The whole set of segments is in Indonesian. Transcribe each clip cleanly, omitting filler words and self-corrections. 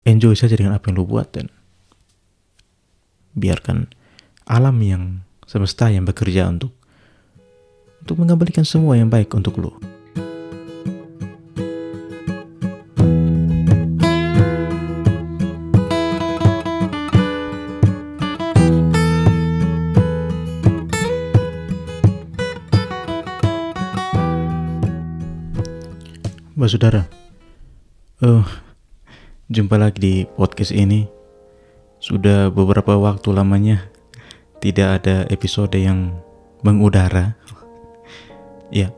enjoy saja dengan apa yang lu buat, dan biarkan alam yang semesta yang bekerja untuk mengembalikan semua yang baik untuk lu. Mbak Saudara, jumpa lagi di podcast ini. Sudah beberapa waktu lamanya tidak ada episode yang mengudara. Ya,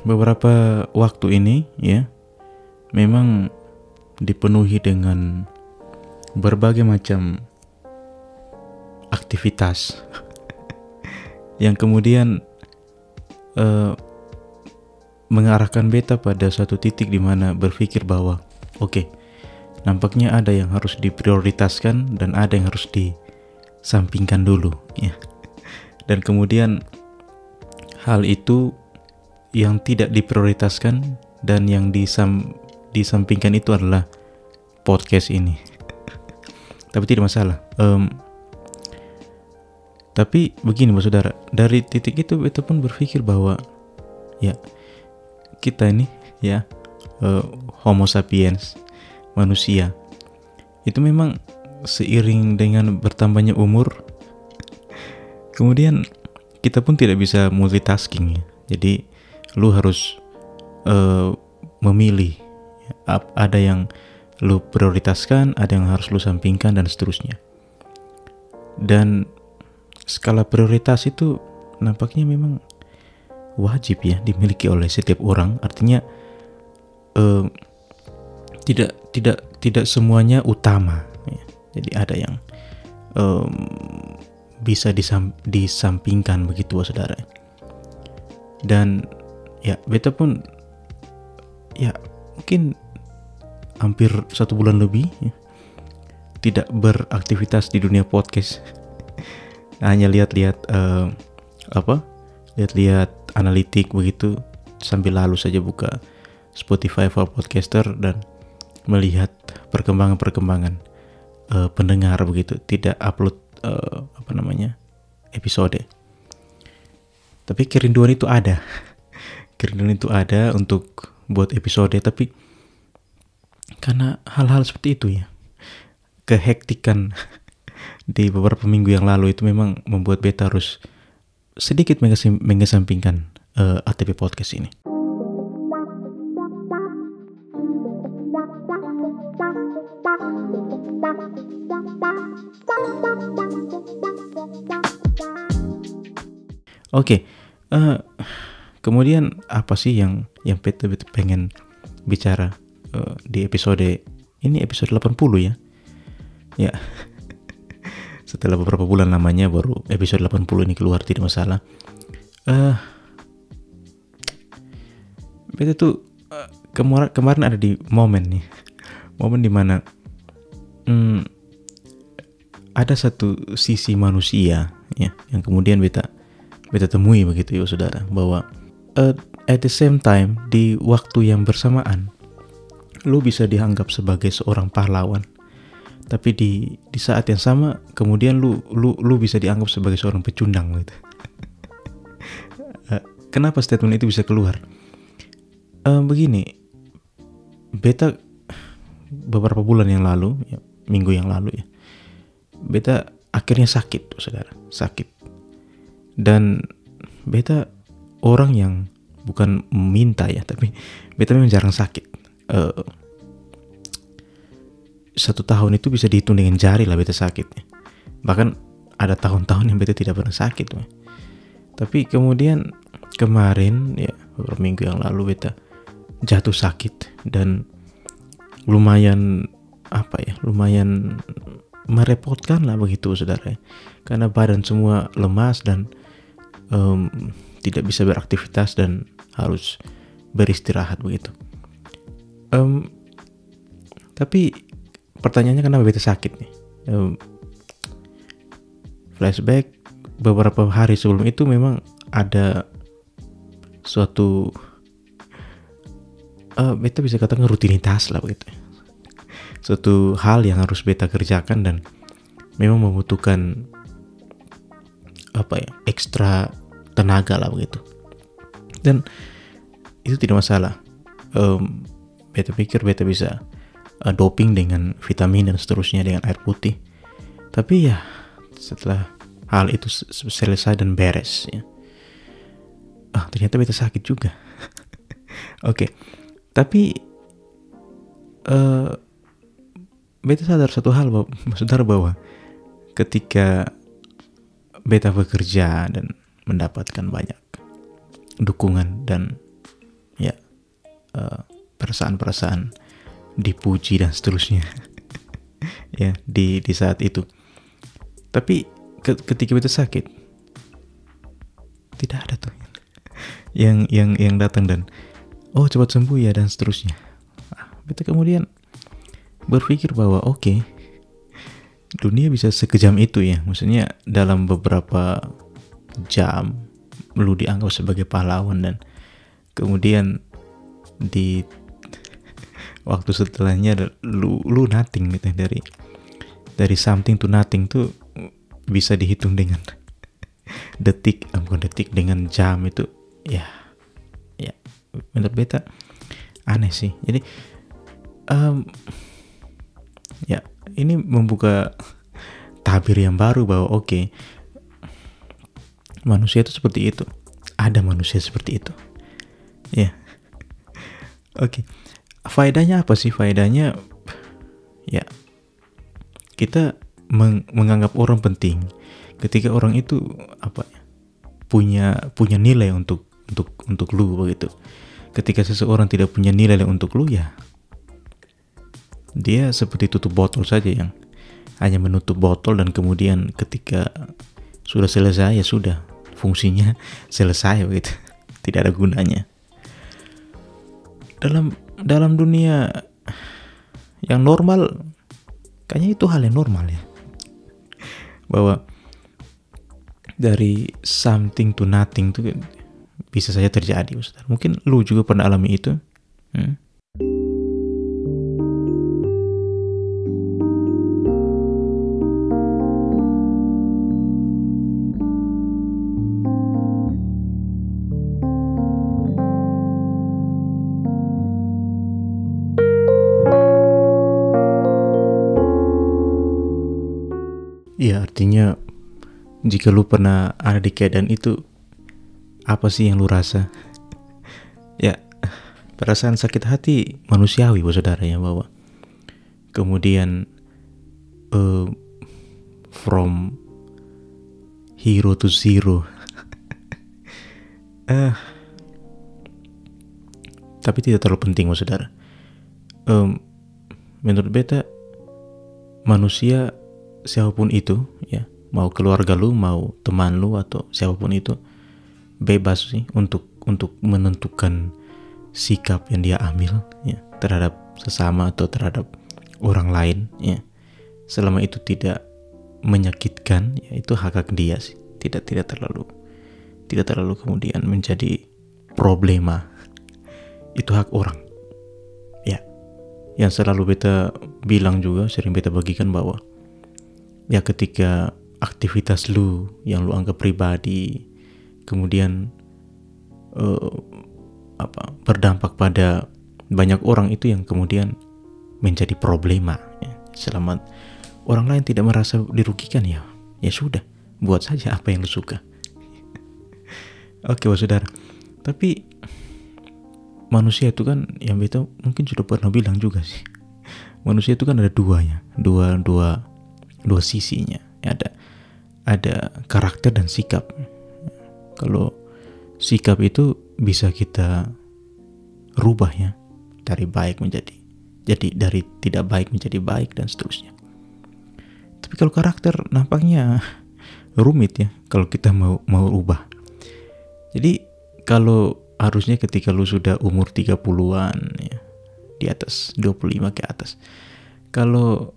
beberapa waktu ini ya memang dipenuhi dengan berbagai macam aktivitas yang kemudian mengarahkan beta pada satu titik di mana berpikir bahwa oke, nampaknya ada yang harus diprioritaskan dan ada yang harus disampingkan dulu ya. Dan kemudian hal itu yang tidak diprioritaskan dan yang disampingkan itu adalah podcast ini. Tapi tidak masalah. Tapi begini Mbak Saudara, dari titik itu beta pun berpikir bahwa ya kita ini ya Homo sapiens, manusia itu memang seiring dengan bertambahnya umur, kemudian kita pun tidak bisa multitasking ya. Jadi lu harus memilih, ada yang lu prioritaskan, ada yang harus lu sampingkan, dan seterusnya. Dan skala prioritas itu nampaknya memang wajib ya dimiliki oleh setiap orang. Artinya tidak semuanya utama ya. Jadi ada yang bisa disampingkan begitu saudara. Dan ya beta pun ya mungkin hampir 1 bulan lebih ya, tidak beraktivitas di dunia podcast. Hanya lihat-lihat lihat-lihat analitik begitu, sambil lalu saja buka Spotify for podcaster dan melihat perkembangan pendengar begitu. Tidak upload episode. Tapi kerinduan itu ada. Kerinduan itu ada untuk buat episode, tapi karena hal-hal seperti itu ya, kehektikan di beberapa minggu yang lalu itu memang membuat beta harus sedikit mengesampingkan ATP podcast ini. Oke, kemudian apa sih yang beta pengen bicara di episode ini, episode 80 ya. Ya. Setelah beberapa bulan lamanya baru episode 80 ini keluar, tidak masalah. Beta tuh kemarin ada di momen dimana ada satu sisi manusia ya yang kemudian beta temui begitu ya saudara, bahwa at the same time, di waktu yang bersamaan lu bisa dianggap sebagai seorang pahlawan, tapi di saat yang sama kemudian lu bisa dianggap sebagai seorang pecundang gitu. Kenapa statement itu bisa keluar? Begini, beta beberapa bulan yang lalu ya, minggu yang lalu ya, beta akhirnya sakit saudara, sakit. Dan beta orang yang bukan minta ya, tapi beta memang jarang sakit. 1 tahun itu bisa dihitung dengan jari lah beta sakit ya. Bahkan ada tahun-tahun yang beta tidak pernah sakit ya. Tapi kemudian kemarin ya, beberapa minggu yang lalu beta jatuh sakit, dan lumayan merepotkan lah begitu saudara ya. Karena badan semua lemas dan tidak bisa beraktivitas dan harus beristirahat begitu. Tapi pertanyaannya kenapa beta sakit nih? Flashback beberapa hari sebelum itu memang ada suatu beta bisa katakan rutinitas lah begitu. suatu hal yang harus beta kerjakan dan memang membutuhkan ekstra tenaga lah begitu. Dan itu tidak masalah. Beta pikir beta bisa doping dengan vitamin dan seterusnya dengan air putih. Tapi ya setelah hal itu selesai dan beres ya, ternyata beta sakit juga. Oke. Tapi beta sadar satu hal saudara, bahwa ketika beta bekerja dan mendapatkan banyak dukungan dan ya perasaan-perasaan dipuji dan seterusnya ya di saat itu. Tapi ketika beta sakit, tidak ada tuh yang datang dan cepat sembuh ya dan seterusnya. Beta kemudian berpikir bahwa oke, dunia bisa sekejam itu ya. Maksudnya dalam beberapa jam lu dianggap sebagai pahlawan dan kemudian di waktu setelahnya lu nothing gitu. Dari something to nothing tuh bisa dihitung dengan detik, dengan jam itu ya menurut beta aneh sih. Jadi ya ini membuka tabir yang baru bahwa oke, manusia itu seperti itu, ada manusia seperti itu ya. Oke. Faedahnya apa sih? Faedahnya ya kita menganggap orang penting ketika orang itu punya nilai untuk lu begitu. Ketika seseorang tidak punya nilai untuk lu ya, dia seperti tutup botol saja yang hanya menutup botol dan kemudian ketika sudah selesai ya sudah, fungsinya selesai begitu. Tidak ada gunanya. Dalam dunia yang normal kayaknya itu hal yang normal ya. Bahwa dari something to nothing itu bisa saja terjadi, Ustaz. Mungkin lu juga pernah alami itu. Ya, artinya jika lu pernah ada di keadaan itu, apa sih yang lu rasa? Ya, perasaan sakit hati manusiawi, saudara ya, bahwa kemudian from hero to zero. Tapi tidak terlalu penting, saudara. Menurut beta, manusia siapapun itu ya, mau keluarga lu, mau teman lu atau siapapun itu, bebas sih untuk menentukan sikap yang dia ambil ya terhadap sesama atau terhadap orang lain ya, selama itu tidak menyakitkan ya, itu hak dia sih. Tidak terlalu kemudian menjadi problema. Itu hak orang ya. Yang selalu beta bilang juga, sering beta bagikan bahwa ya ketika aktivitas lu yang lu anggap pribadi kemudian berdampak pada banyak orang, itu yang kemudian menjadi problema ya. Selama orang lain tidak merasa dirugikan ya sudah, buat saja apa yang lu suka. Oke, saudara. Tapi manusia itu kan, yang beta mungkin sudah pernah bilang juga sih, manusia itu kan ada dua sisinya. Ada karakter dan sikap. Kalau sikap itu bisa kita rubah ya, dari baik dari tidak baik menjadi baik dan seterusnya. Tapi kalau karakter nampaknya rumit ya kalau kita mau rubah. Jadi kalau harusnya ketika lu sudah umur 30-an ya, di atas 25 ke atas, kalau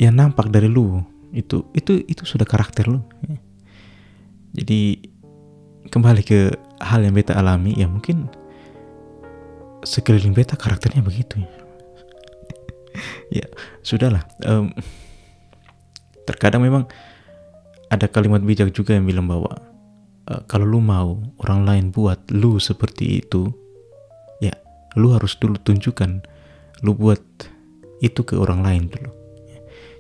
yang nampak dari lu itu sudah karakter lu ya. Jadi kembali ke hal yang beta alami ya, mungkin sekeliling beta karakternya begitu ya. Ya sudahlah. Terkadang memang ada kalimat bijak juga yang bilang bahwa kalau lu mau orang lain buat lu seperti itu, ya lu harus dulu tunjukkan lu buat itu ke orang lain dulu.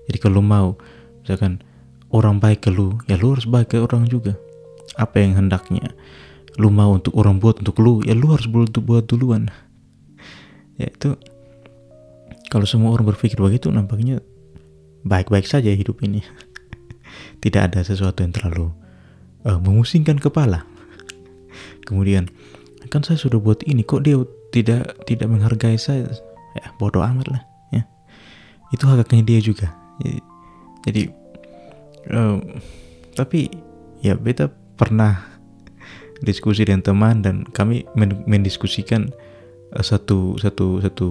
Jadi kalau lu mau misalkan orang baik ke lu, ya lu harus baik ke orang juga. Apa yang hendaknya lu mau untuk orang buat untuk lu, ya lu harus buat duluan. Ya itu, kalau semua orang berpikir begitu, nampaknya baik-baik saja hidup ini. Tidak ada sesuatu yang terlalu memusingkan kepala. Kemudian, kan saya sudah buat ini, kok dia tidak menghargai saya? Ya bodoh amat lah. Ya. Itu haknya dia juga. Jadi, tapi ya beta pernah diskusi dengan teman dan kami mendiskusikan satu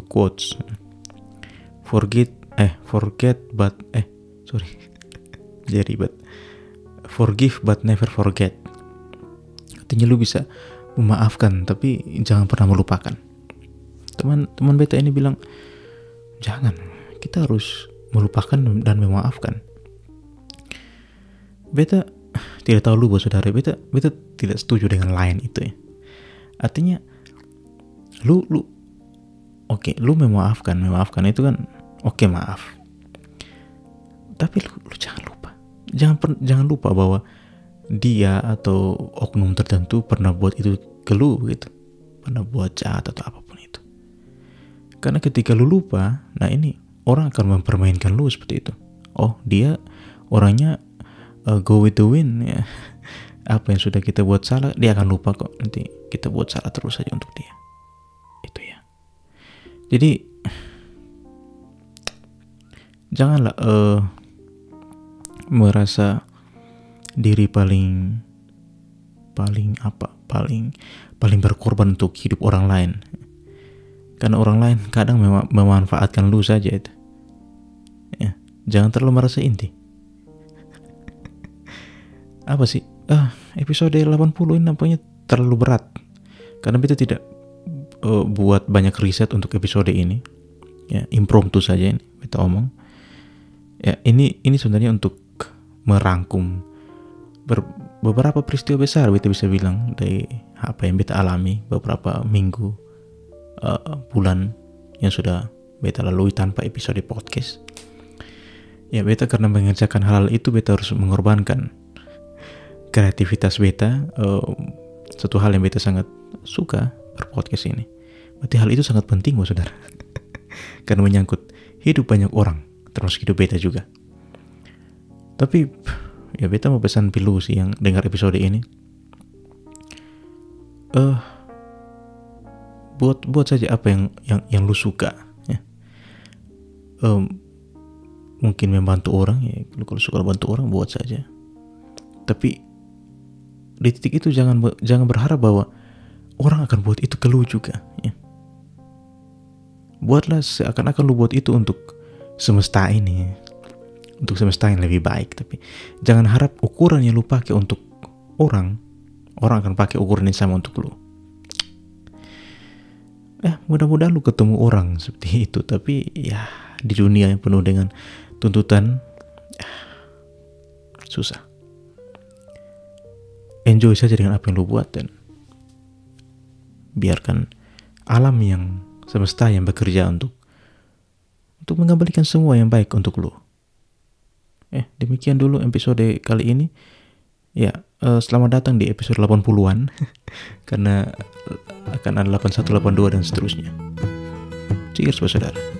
quotes. Forgive but never forget. Artinya lu bisa memaafkan tapi jangan pernah melupakan. Teman beta ini bilang, jangan, kita harus melupakan dan memaafkan. Beta tidak tahu lu saudara, beta tidak setuju dengan lain itu ya. Artinya lu lu memaafkan itu kan oke, maaf. Tapi lu jangan lupa. Jangan lupa bahwa dia atau oknum tertentu pernah buat itu ke lu gitu. Pernah buat jahat atau apapun itu. Karena ketika lu lupa, nah ini orang akan mempermainkan lu seperti itu. Oh, dia orangnya go with the wind ya. Apa yang sudah kita buat salah, dia akan lupa kok. Nanti kita buat salah terus saja untuk dia. Itu ya. Jadi janganlah merasa diri paling berkorban untuk hidup orang lain. Karena orang lain kadang memanfaatkan lu saja itu. Ya, jangan terlalu merasa inti. Apa sih? Episode 80 ini nampaknya terlalu berat. Karena kita tidak buat banyak riset untuk episode ini. Ya, impromptu saja ini kita omong. Ya, ini sebenarnya untuk merangkum beberapa peristiwa besar, kita bisa bilang, dari apa yang beta alami beberapa minggu, bulan yang sudah beta lalui tanpa episode podcast. Ya, beta karena mengerjakan hal itu, beta harus mengorbankan kreativitas beta. Satu hal yang beta sangat suka berpodcast ini. Berarti hal itu sangat penting, saudara. Karena menyangkut hidup banyak orang, termasuk hidup beta juga. Tapi ya beta mau pesan pilu sih yang dengar episode ini. Buat saja apa yang lu suka ya. Mungkin membantu orang ya, lu kalau suka bantu orang buat saja. Tapi di titik itu jangan berharap bahwa orang akan buat itu ke lu juga ya. Buatlah seakan-akan lu buat itu untuk semesta ini, untuk semesta yang lebih baik. Tapi jangan harap ukuran yang lu pakai untuk orang akan pakai ukuran yang sama untuk lu. Mudah-mudahan lu ketemu orang seperti itu. Tapi ya di dunia yang penuh dengan tuntutan, susah. Enjoy saja dengan apa yang lu buat dan biarkan alam yang semesta yang bekerja untuk mengembalikan semua yang baik untuk lu. Demikian dulu episode kali ini. Ya, selamat datang di episode 80-an. Karena akan ada 81, 82 dan seterusnya. Cheers, saudara.